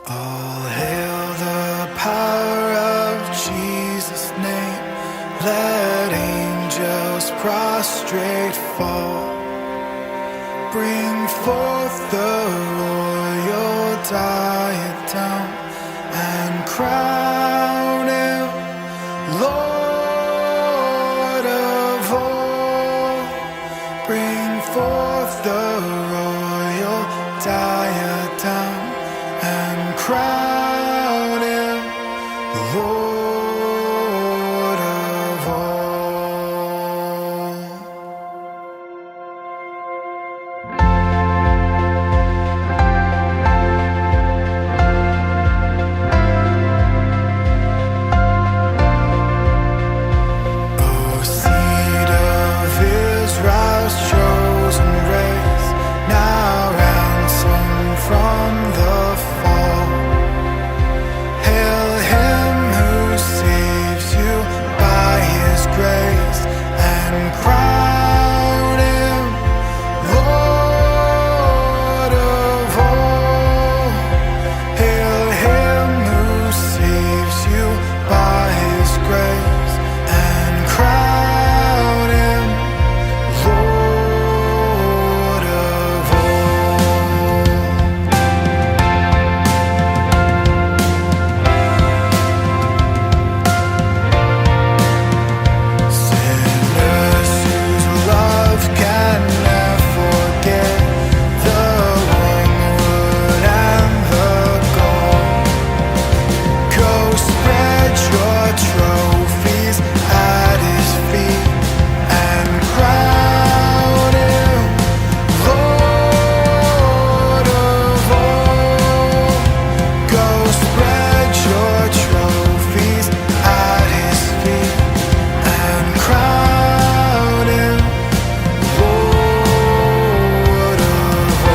All hail the power of Jesus' name. Let angels prostrate fall. Bring forth the royal diadem and crown him Lord of all. Bring forth the royal diadem and crown him Lord of all. O seed of Israel's chosen race, now ransomed from the fall. Hail him who saves you by his grace and crown him Lord of all. Hail him who saves you by his grace and crown him Lord of all. Sinners whose love can never forget the wormwood and the gall. Go spread your trophies at his feet and crown him Lord of all. Go spread your trophies at his feet and crown him Lord of all.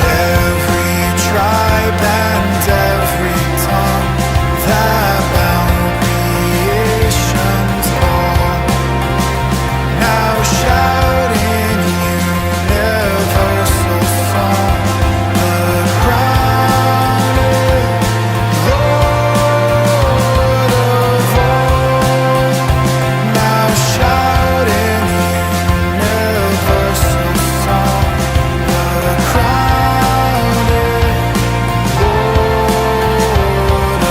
Every tribe and every tongue that bound creation's all, now shout in universal song, the crown is Lord of all. Now shout in universal song, the crown is Lord of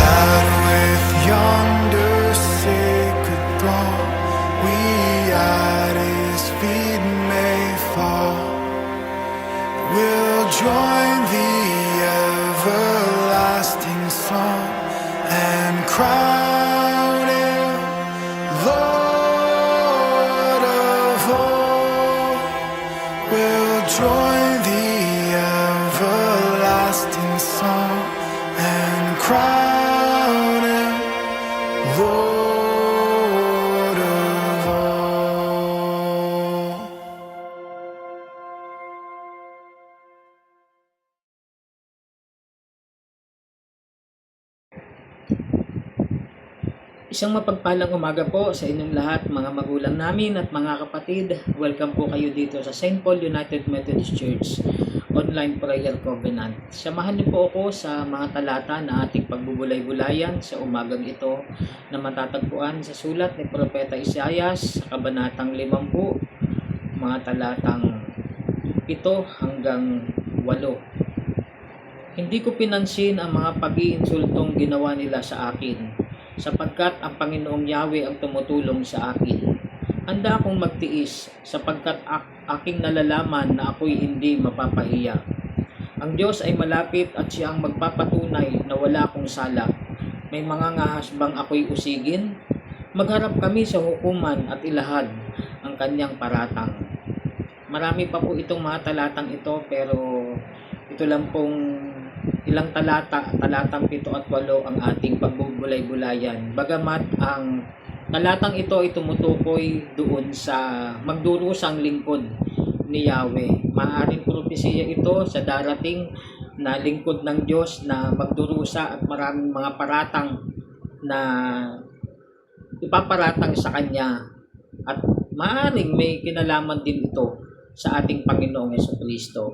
that with yonder sacred throng we at his feet may fall. We'll join the everlasting song and crown him Lord of all. We'll join the everlasting song and crown him Lord of all. Isang mapagpalang umaga po sa inyong lahat, mga magulang namin at mga kapatid. Welcome po kayo dito sa St. Paul United Methodist Church Online Prayer Covenant. Samahan niyo po ako sa mga talata na ating pagbubulay-bulayan sa umagang ito na matatagpuan sa sulat ni Propeta Isaias sa Kabanatang 50, mga talatang 7 hanggang 8. Hindi ko pinansin ang mga pag-iinsultong ginawa nila sa akin, sapagkat ang Panginoong Yahweh ang tumutulong sa akin. Handa akong magtiis, sapagkat aking nalalaman na ako'y hindi mapapaiyak. Ang Diyos ay malapit at siya ang magpapatunay na wala akong sala. may mga ngahas bang ako'y usigin? Magharap kami sa hukuman at ilahad ang kanyang paratang. Marami pa po itong mga talatang ito, pero ito lang pong ilang talatang 7 at 8 ang ating pagbubulay-bulayan. Bagamat ang talatang ito ay tumutukoy doon sa magdurusang lingkod ni Yahweh. Maaaring propesiya ito sa darating na lingkod ng Diyos na magdurusa at maraming mga paratang na ipaparatang sa Kanya. At maaaring may kinalaman din ito sa ating Panginoong Jesucristo.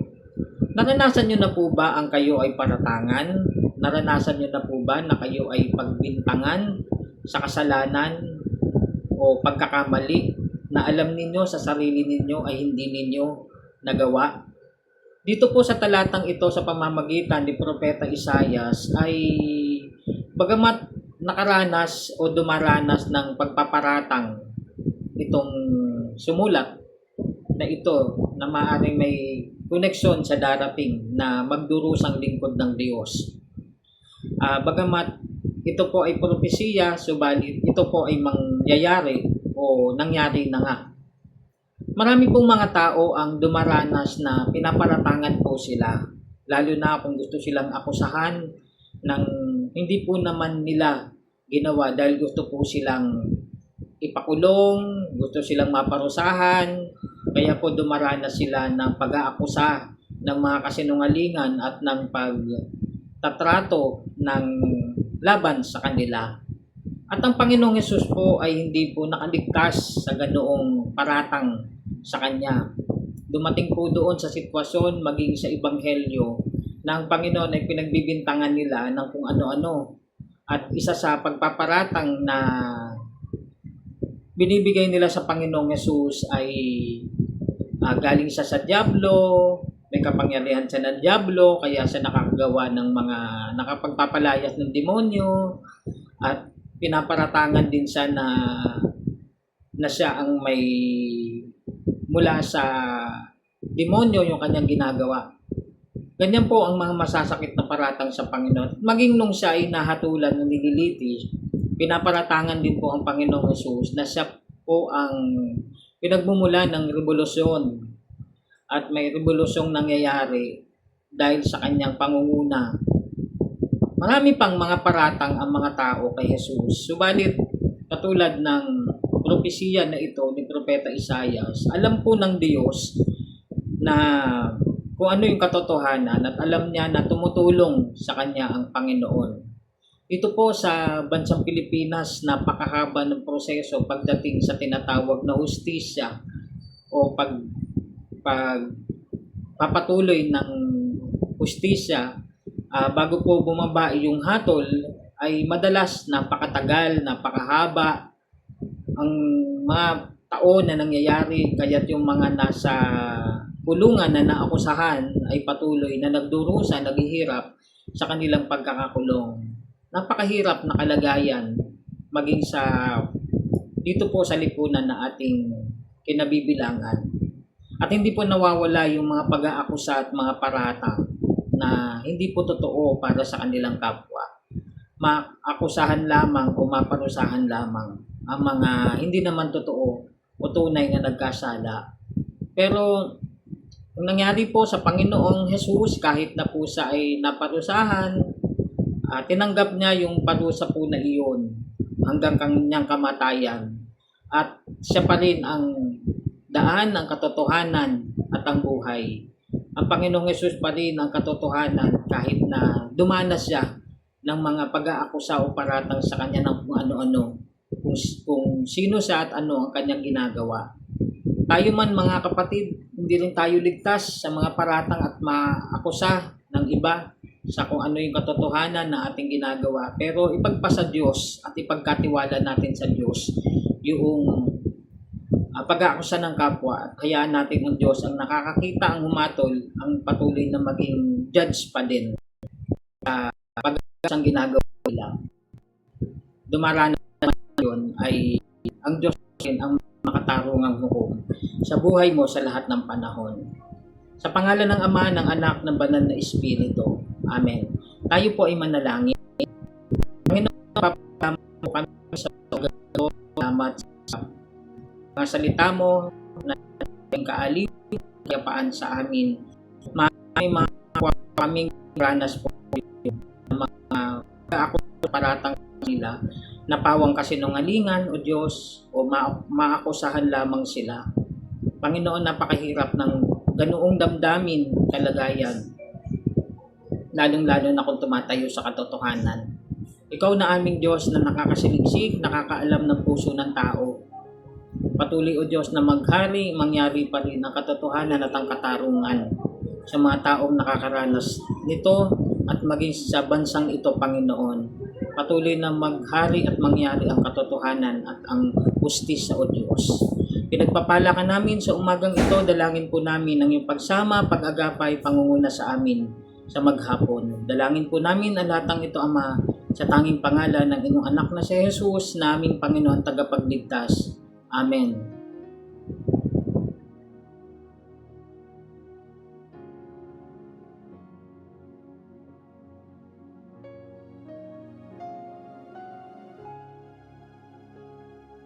Naranasan nyo na po ba ang kayo ay paratangan? Naranasan nyo na po ba na kayo ay pagbintangan sa kasalanan o pagkakamali na alam ninyo sa sarili ninyo ay hindi ninyo nagawa? Dito po sa talatang ito sa pamamagitan ni Propeta Isaias ay bagamat nakaranas o dumaranas ng pagpaparatang itong sumulat na ito na maaaring may koneksyon sa darating na magdurusang lingkod ng Diyos. Bagamat ito po ay propesiya, subalit ito po ay mangyayari o nangyari na nga. Marami pong mga tao ang dumaranas na pinaparatangan po sila, lalo na kung gusto silang akusahan ng hindi po naman nila ginawa dahil gusto po silang ipakulong, gusto silang maparusahan, kaya po dumaranas sila ng pag-aakusa ng mga kasinungalingan at ng pagtatrato ng laban sa kanila. At ang Panginoong Hesus po ay hindi po nakaligtas sa ganoong paratang sa Kanya. Dumating po doon sa sitwasyon maging sa Ebanghelyo na ang Panginoon ay pinagbibintangan nila ng kung ano-ano. At isa sa pagpaparatang na binibigay nila sa Panginoong Hesus ay galing siya sa dyablo, may kapangyarihan siya ng dyablo, kaya siya nakakagawa ng mga nakapagpapalayas ng demonyo, at pinaparatangan din siya na siya ang may mula sa demonyo yung kanyang ginagawa. Ganyan po ang mga masasakit na paratang sa Panginoon. Maging nung siya ay nahatulan ng nililitis, pinaparatangan din po ang Panginoong Hesus na siya po ang pinagmumula ng revolusyon at may revolusyong nangyayari dahil sa kanyang pangunguna. Marami pang mga paratang ang mga tao kay Hesus. Subalit, katulad ng propesiya na ito ni Propeta Isaias, alam po ng Diyos na kung ano yung katotohanan at alam niya na tumutulong sa kanya ang Panginoon. Ito po sa bansang Pilipinas, napakahaba ng proseso pagdating sa tinatawag na hustisya o papatuloy ng hustisya. Bago po bumaba yung hatol ay madalas napakatagal, napakahaba ang mga taon na nangyayari, kaya't yung mga nasa kulungan na naakusahan ay patuloy na nagdurusa, naghihirap sa kanilang pagkakakulong. Napakahirap na kalagayan maging sa dito po sa lipunan na ating kinabibilangan. At hindi po nawawala yung mga pag-aakusa at mga paratang na hindi po totoo para sa kanilang kapwa. Maakusahan lamang o maparusahan lamang ang mga hindi naman totoo o tunay na nagkasala. Pero kung nangyari po sa Panginoong Hesus, kahit na po siya ay naparusahan, tinanggap niya yung parusa po na iyon hanggang kanyang kamatayan. At siya pa rin ang daan, ang katotohanan at ang buhay. Ang Panginoong Hesus pa rin ang katotohanan kahit na dumanas siya ng mga pag-aakusa o paratang sa kanya ng kung ano-ano. Kung sino siya at ano ang kanyang ginagawa. Tayo man mga kapatid, hindi rin tayo ligtas sa mga paratang at maakusa ng iba sa kung ano yung katotohanan na ating ginagawa. Pero ipagpasa Diyos at ipagkatiwala natin sa Diyos yung pag-aakusa ng kapwa at hayaan natin ang Diyos ang nakakakita, ang humatol, ang patuloy na maging judge pa din sa pag-aakusang ginagawa nila. Dumaranas yun ay ang Diyos ang makatarungang hukom sa buhay mo sa lahat ng panahon. Sa pangalan ng Ama, ng Anak, ng Banal na Espiritu. Amen. Tayo po ay manalangin. Panginoon, papasalamat po kami sa pagkato. Salamat sa mga salita mo na kaaliw, kayapaan sa amin. Mga kaming ranas po mga ako paratang sila napawang kasinungalingan o Diyos o maakusahan lamang sila. Panginoon, napakahirap ng ganoong damdamin kalagayan, lalong-lalo na kung tumatayo sa katotohanan. Ikaw na aming Diyos na nakakasiliksik, nakakaalam ng puso ng tao. Patuloy o Diyos na maghari, mangyari pa rin ang katotohanan at ang katarungan sa mga taong nakakaranas nito at maging sa bansang ito, Panginoon. Patuloy na maghari at mangyari ang katotohanan at ang hustisya o Diyos. Pinagpapala ka namin sa umagang ito, dalangin po namin ang iyong pagsama, pag-agapay, pangunguna sa amin sa maghapon. Dalangin po namin ang lahat ng ito, Ama, sa tanging pangalan ng inyong anak na si Jesus, na aming Panginoon tagapagligtas. Amen.